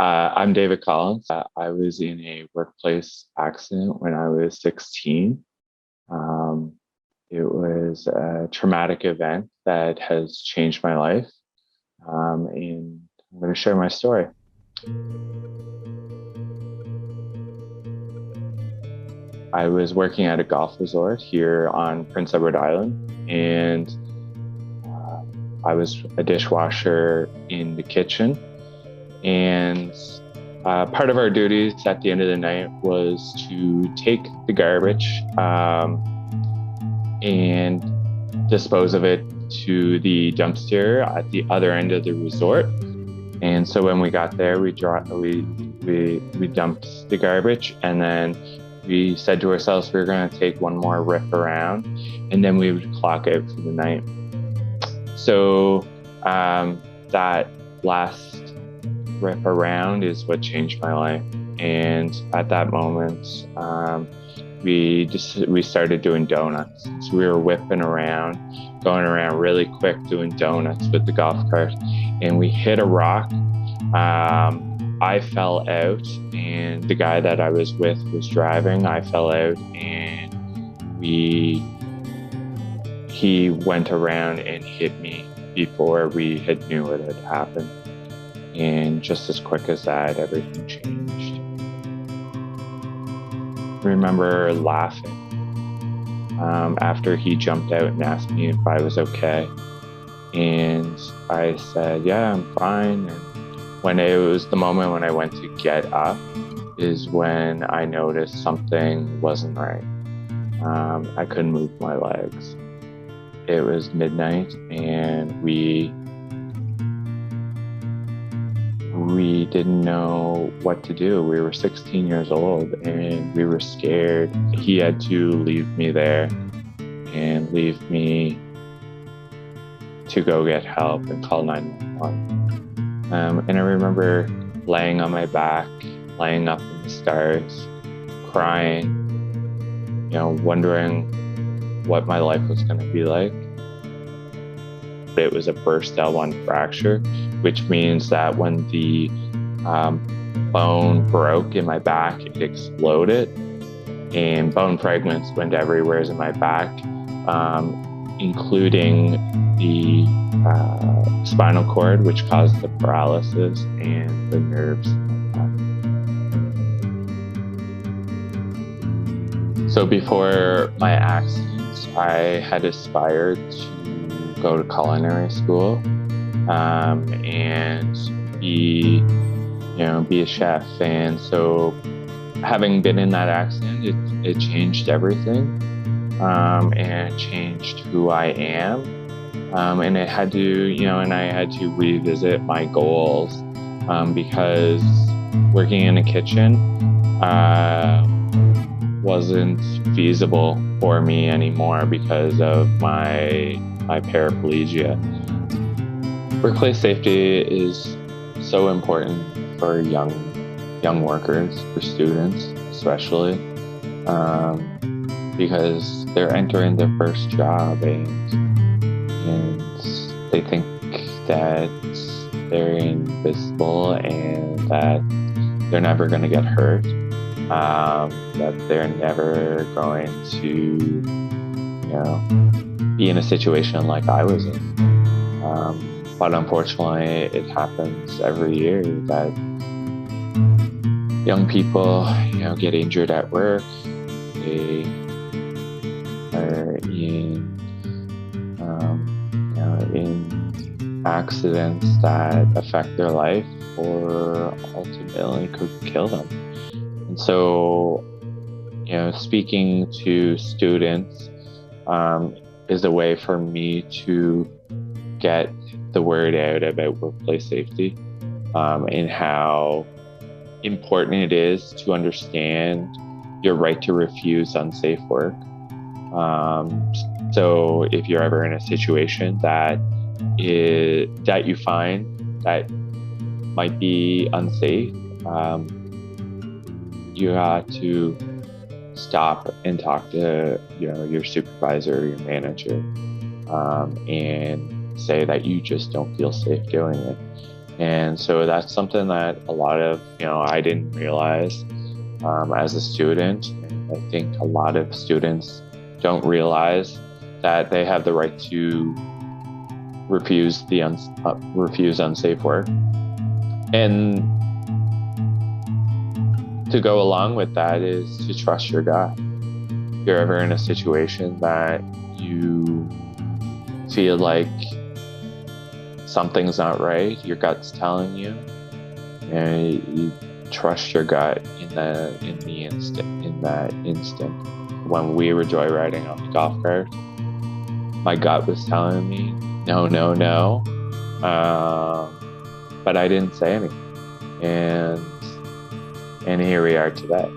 I'm David Collins. I was in a workplace accident when I was 16. Um, it was a traumatic event that has changed my life. And I'm going to share my story. I was working at a golf resort here on Prince Edward Island, and uh, I was a dishwasher in the kitchen. And part of our duties at the end of the night was to take the garbage and dispose of it to the dumpster at the other end of the resort. And so when we got there, we dumped the garbage, and then we said to ourselves we were going to take one more rip around, and then we would clock out for the night. So that last rip around is what changed my life. And at that moment, we started doing donuts. So we were whipping around, going around really quick, doing donuts with the golf cart, and we hit a rock. I fell out, and the guy that I was with was driving. I fell out, and he went around and hit me before we had knew what had happened. And just as quick as that, everything changed. I remember laughing after he jumped out and asked me if I was okay. And I said, yeah, I'm fine. And when it was the moment when I went to get up is when I noticed something wasn't right. I couldn't move my legs. It was midnight, and we didn't know what to do. We were 16 years old, and we were scared. He had to leave me there and leave me to go get help and call 911. And I remember laying on my back, laying up in the stars, crying, wondering what my life was going to be like. It was a burst L1 fracture, which means that when the bone broke in my back, it exploded, and bone fragments went everywhere in my back, including the spinal cord, which caused the paralysis, and the nerves in my back. So before my accident, I had aspired to go to culinary school and be a chef. And so having been in that accident, it changed everything, and it changed who I am. And it had to, and I had to revisit my goals, because working in a kitchen wasn't feasible for me anymore because of my paraplegia. Workplace safety is so important for young workers, for students especially, because they're entering their first job, and they think that they're invisible and that they're never going to get hurt, that they're never going to, be in a situation like I was in. But unfortunately, it happens every year that young people, get injured at work. They are in accidents that affect their life or ultimately could kill them. And so, speaking to students is a way for me to get the word out about workplace safety, and how important it is to understand your right to refuse unsafe work. So if you're ever in a situation that you find that might be unsafe, you have to stop and talk to your supervisor, your manager, and say that you just don't feel safe doing it. And so that's something that a lot of, I didn't realize as a student. And I think a lot of students don't realize that they have the right to refuse unsafe work. And to go along with that is to trust your gut. If you're ever in a situation that you feel like something's not right, your gut's telling you, and you trust your gut in that instant. When we were joyriding on the golf cart, my gut was telling me no, no, no, but I didn't say anything, and here we are today.